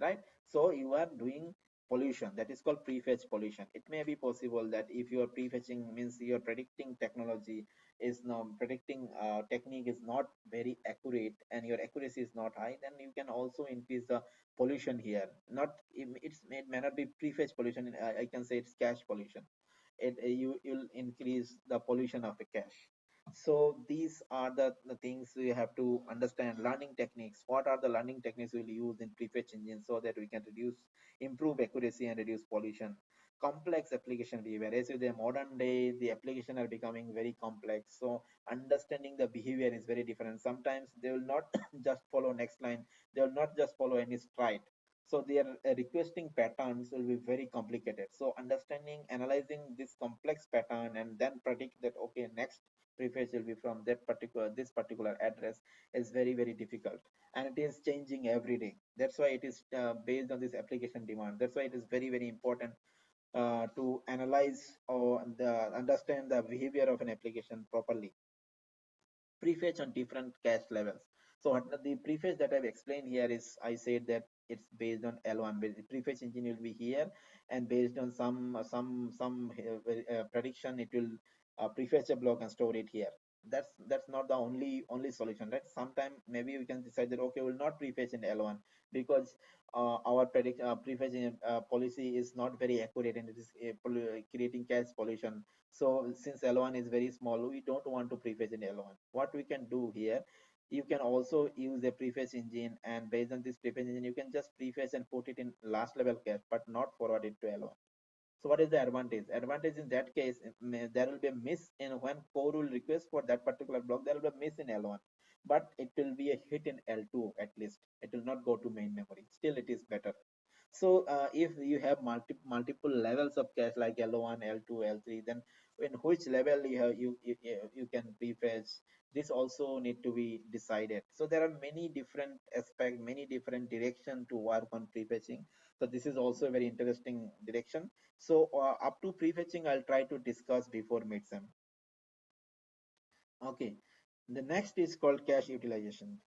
right? So you are doing pollution, that is called prefetch pollution. It may be possible that if you are prefetching means you are predicting technology is now predicting technique is not very accurate and your accuracy is not high, then you can also increase the pollution here. Not it may not be prefetch pollution, I can say it's cache pollution. You'll increase the pollution of the cache. So these are the things we have to understand. Learning techniques, what are the learning techniques we'll use in prefetch engine so that we can improve accuracy and reduce pollution. Complex application behavior, as with the modern day the application are becoming very complex, so understanding the behavior is very different. Sometimes they will not just follow next line, they will not just follow any stride, so their requesting patterns will be very complicated. So understanding, analyzing this complex pattern and then predict that okay, next prefetch will be from this particular address is very very difficult, and it is changing every day. That's why it is based on this application demand. That's why it is very very important to analyze or understand the behavior of an application properly. Prefetch on different cache levels. So the prefetch that I've explained here is, I said that it's based on L1. The prefetch engine will be here, and based on some prediction, it will prefetch a block and store it here. That's not the only solution, right? Sometime maybe we can decide that okay, we'll not prefetch in L1 because our prefetch policy is not very accurate and it is creating cache pollution. So since L1 is very small, we don't want to prefetch in L1. What we can do here, You can also use a prefetch engine, and based on this prefetch engine, you can just prefetch and put it in last level cache, but not forward it to L1. So what is the advantage? Advantage in that case, there will be a miss in when core will request for that particular block. There will be a miss in L1, but it will be a hit in L2 at least. It will not go to main memory. Still, it is better. So if you have multiple levels of cache like L1, L2, L3, then in which level you have you can prefetch. This also need to be decided. So there are many different aspects, many different direction to work on prefetching. So this is also a very interesting direction. So up to prefetching, I'll try to discuss before midsem. Okay. The next is called cache utilization.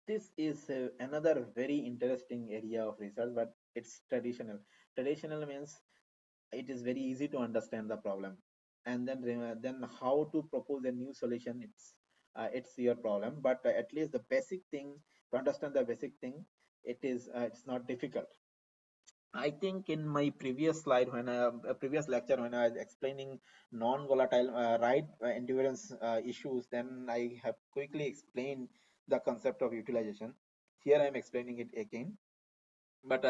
This is another very interesting area of research, but it's traditional. Traditional means it is very easy to understand the problem, and then how to propose a new solution. It's your problem, but at least the basic thing, to understand the basic thing, it's not difficult. I think in my previous slide, when previous lecture, when I was explaining non-volatile ride endurance issues, then I have quickly explained the concept of utilization. Here I am explaining it again. But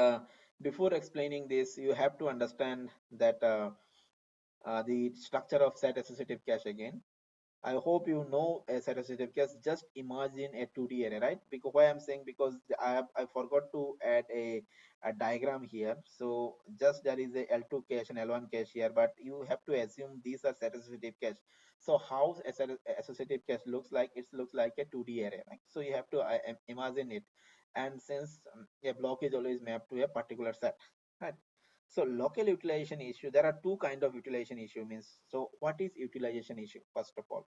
before explaining this, you have to understand that the structure of set associative cache again. I hope you know a set associative cache. Just imagine a 2D array, right? Because why I'm saying, because I forgot to add a diagram here. So just there is a L2 cache and L1 cache here, but you have to assume these are set associative cache. So how a set associative cache looks like? It looks like a 2D array, right? So you have to imagine it. And since a block is always mapped to a particular set, right? So local utilization issue, there are two kind of utilization issue means. So what is utilization issue? First of all,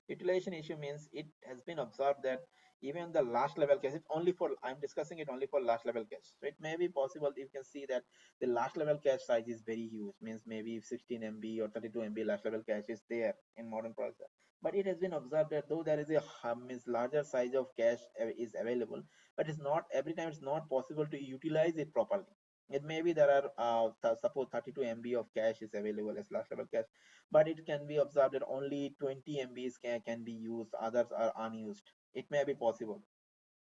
utilization issue means it has been observed that even the last level cache, it's only for, I'm discussing it only for last level cache. So it may be possible, you can see that the last level cache size is very huge, means maybe 16 MB or 32 MB last level cache is there in modern processor. But it has been observed that though there is a means larger size of cache is available, but it's not every time, it's not possible to utilize it properly. It may be there are suppose 32 MB of cache is available as last level cache, but it can be observed that only 20 MBs can be used, others are unused. It may be possible.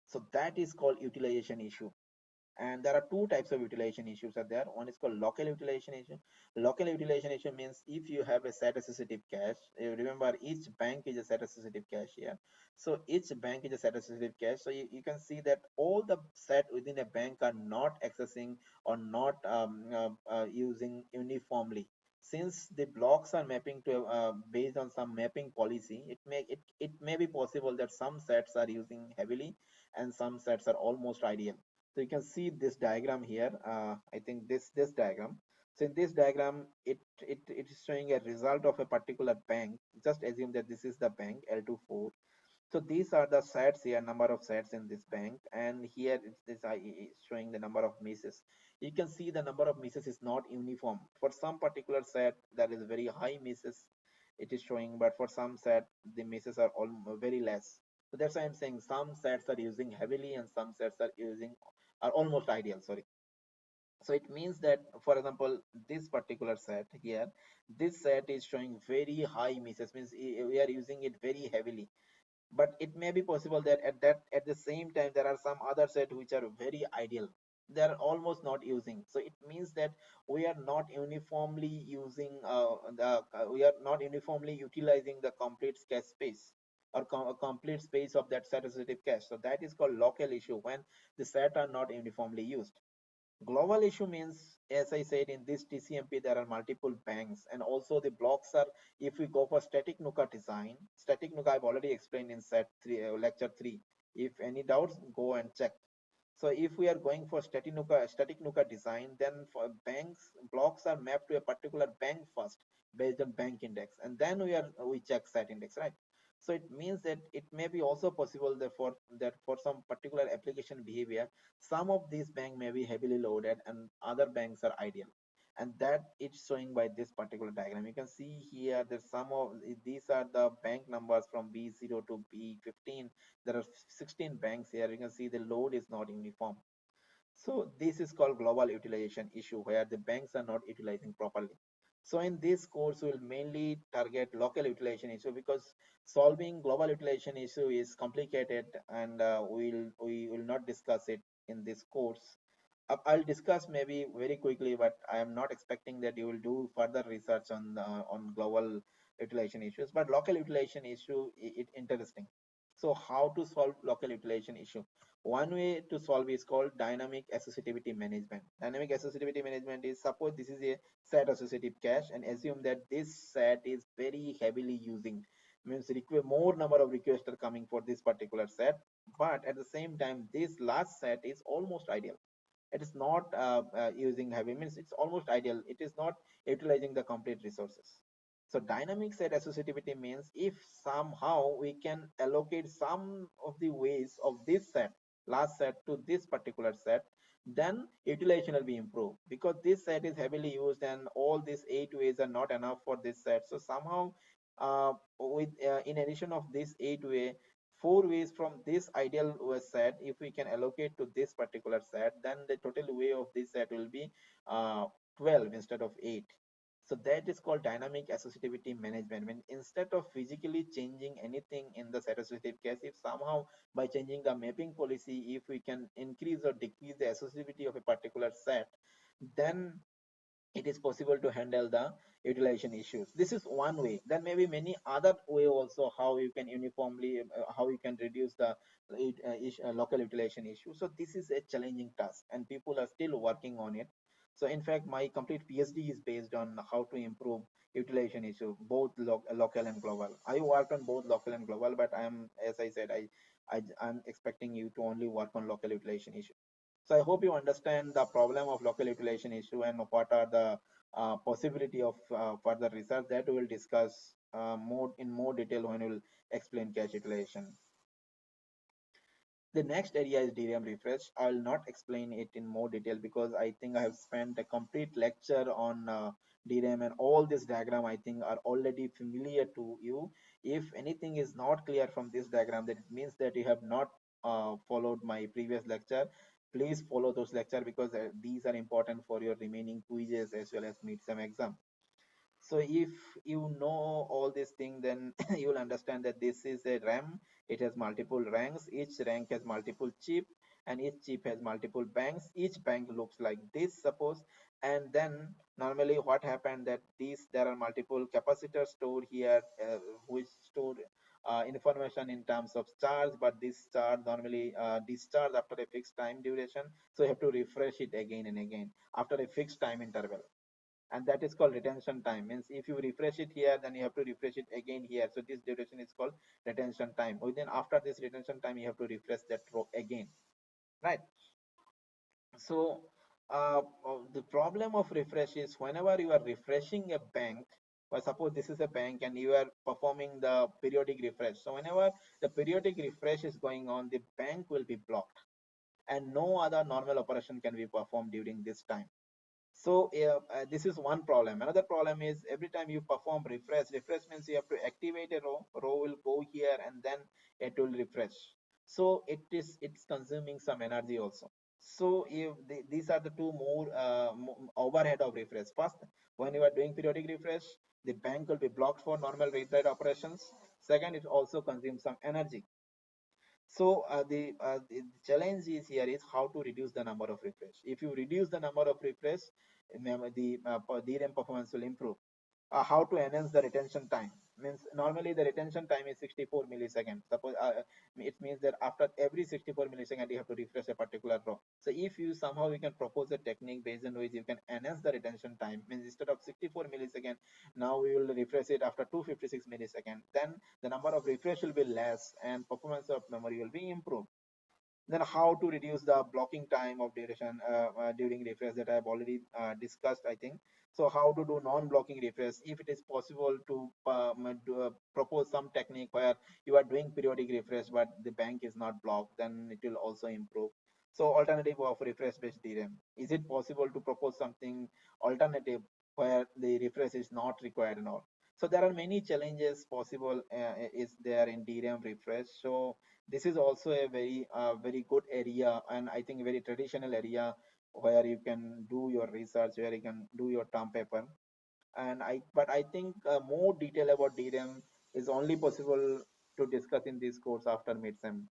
So that is called utilization issue. And there are two types of utilization issues are there. One is called local utilization issue. Local utilization issue means if you have a set associative cache, you remember each bank is a set associative cache here. So each bank is a set associative cache. So you can see that all the set within a bank are not accessing or not using uniformly. Since the blocks are mapping to based on some mapping policy, it may be possible that some sets are using heavily and some sets are almost ideal. So you can see this diagram here. I think this diagram. So in this diagram, it is showing a result of a particular bank. Just assume that this is the bank L24. So these are the sets here, number of sets in this bank, and here it's this is showing the number of misses. You can see the number of misses is not uniform. For some particular set, there is very high misses. It is showing, but for some set, the misses are all very less. So that's why I'm saying some sets are using heavily and some sets are almost ideal. Sorry. So it means that, for example, this particular set here, this set is showing very high misses, means we are using it very heavily. But it may be possible that at the same time there are some other set which are very ideal, they are almost not using. So it means that we are not uniformly using we are not uniformly utilizing the complete cache space or complete space of that set associative cache. So that is called local issue, when the set are not uniformly used. Global issue means, as I said, in this TCMP, there are multiple banks, and also the blocks are, if we go for static NUCA design, static NUCA I've already explained in set 3, lecture 3. If any doubts, go and check. So if we are going for static NUCA design, then for banks, blocks are mapped to a particular bank first based on bank index, and then we check set index, right? So it means that it may be also possible that for some particular application behavior, some of these banks may be heavily loaded and other banks are ideal. And that it's showing by this particular diagram. You can see here that some of these are the bank numbers from B0 to B15. There are 16 banks here. You can see the load is not uniform. So this is called global utilization issue, where the banks are not utilizing properly. So in this course, we'll mainly target local utilization issue because solving global utilization issue is complicated, and we will not discuss it in this course. I'll discuss maybe very quickly, but I am not expecting that you will do further research on global utilization issues. But local utilization issue it interesting. So how to solve local utilization issue? One way to solve is called dynamic associativity management. Dynamic associativity management is, suppose this is a set associative cache, and assume that this set is very heavily using, means require more number of requests are coming for this particular set, but at the same time this last set is almost ideal. It is not using heavy, means it's almost ideal, it is not utilizing the complete resources. So dynamic set associativity means if somehow we can allocate some of the ways of this set, last set, to this particular set, then utilization will be improved, because this set is heavily used and all these 8 ways are not enough for this set. So somehow with in addition of this 8 way, 4 ways from this ideal set, if we can allocate to this particular set, then the total way of this set will be uh, 12 instead of 8. So that is called dynamic associativity management. When instead of physically changing anything in the set associative case, if somehow by changing the mapping policy, if we can increase or decrease the associativity of a particular set, then it is possible to handle the utilization issues. This is one way. Then maybe many other way also, how you can uniformly how you can reduce the local utilization issue. So this is a challenging task and people are still working on it. So in fact my complete PhD is based on how to improve utilization issue, both local and global. I worked on both local and global, but I am, as I said, I'm expecting you to only work on local utilization issue. So I hope you understand the problem of local utilization issue and what are the possibility of further research that we will discuss more in more detail when we will explain cache utilization. The next area is DRAM refresh. I will not explain it in more detail because I think I have spent a complete lecture on DRAM, and all this diagram I think are already familiar to you. If anything is not clear from this diagram, that it means that you have not followed my previous lecture. Please follow those lecture because these are important for your remaining quizzes as well as mid-sem exam. So if you know all these things, then you will understand that this is a RAM. It has multiple ranks. Each rank has multiple chip, and each chip has multiple banks. Each bank looks like this, suppose. And then normally what happened that these there are multiple capacitors stored here, which store information in terms of charge, but this charge normally discharge after a fixed time duration. So you have to refresh it again and again after a fixed time interval, and that is called retention time. Means if you refresh it here, then you have to refresh it again here. So this duration is called retention time. Within after this retention time, you have to refresh that row again, right? So the problem of refresh is whenever you are refreshing a bank, or suppose this is a bank and you are performing the periodic refresh, so whenever the periodic refresh is going on, the bank will be blocked and no other normal operation can be performed during this time. So this is one problem. Another problem is every time you perform refresh, refresh means you have to activate a row. Row will go here and then it will refresh. So it's consuming some energy also. So if these are the two more overhead of refresh. First, when you are doing periodic refresh, the bank will be blocked for normal read-write operations. Second, it also consumes some energy. So the challenge is here is how to reduce the number of refresh. If you reduce the number of refresh, the DRAM performance will improve. How to enhance the retention time means normally the retention time is 64 milliseconds. Suppose it means that after every 64 milliseconds you have to refresh a particular row. So if you somehow you can propose a technique based on which you can enhance the retention time, means instead of 64 milliseconds, now we will refresh it after 256 milliseconds. Then the number of refresh will be less and performance of memory will be improved. Then how to reduce the blocking time of duration during refresh, that I have already discussed, I think. So how to do non-blocking refresh, if it is possible to propose some technique where you are doing periodic refresh but the bank is not blocked, then it will also improve. So alternative of refresh based DRAM, is it possible to propose something alternative where the refresh is not required and all? So there are many challenges possible is there in DRAM refresh. So this is also a very good area, and I think a very traditional area where you can do your research, where you can do your term paper. And I think more detail about DRAM is only possible to discuss in this course after midsem.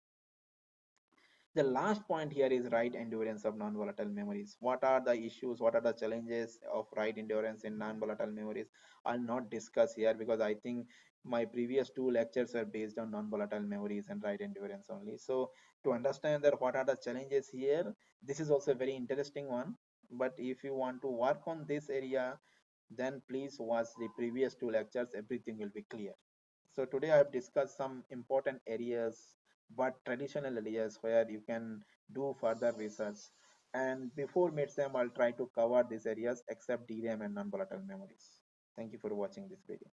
The last point here is write endurance of non-volatile memories. What are the issues? What are the challenges of write endurance in non-volatile memories? I'll not discuss here because I think my previous two lectures are based on non-volatile memories and write endurance only. So to understand that what are the challenges here, this is also a very interesting one. But if you want to work on this area, then please watch the previous two lectures. Everything will be clear. So today I have discussed some important areas, but traditional areas where you can do further research. And before midsem, I'll try to cover these areas except DRAM and non-volatile memories. Thank you for watching this video.